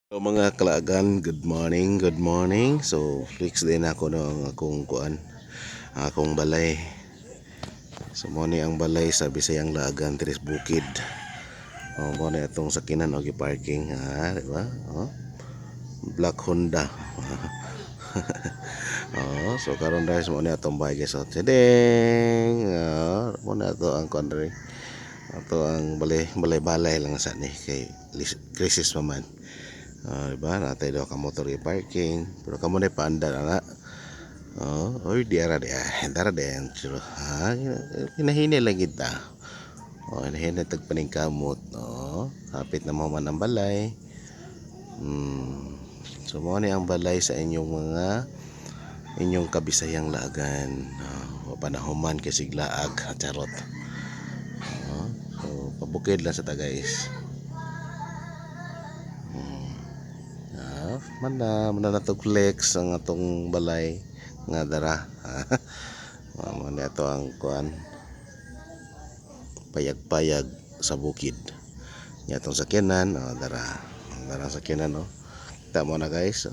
So mga kalaagan, good morning, good morning. So fix din ako ng akong kuan, akong balay. So mo ni ang balay sa Bisayang Laagan, Tres Bukid. Mo ni atong sakinan og parking, di ba? Black Honda. So karon guys mo ni atong bahay guys. So tedeng, mo na to ang kuan diri. Ato ang balay lang sa ni kay crisis pa man. Diba? Natay daw ka motor i-parking. Pero kamo na paanda na. Oy, di ara di. Dara din. Hinahini lang kita. Hinahini tagpaning kamot. Hapit na mo man ang balay. So, mo ni ang balay sa inyong Kabisayang Laagan. Panahuman kay siglaag. Charot. So, pabukid lang sa ta guys. Mana natog flex ang atong balay nga dara. Mo ni ato ang kuan payag-payag sa bukid. Nya atong sakyanan, dara sakyanan. Kita mo na guys.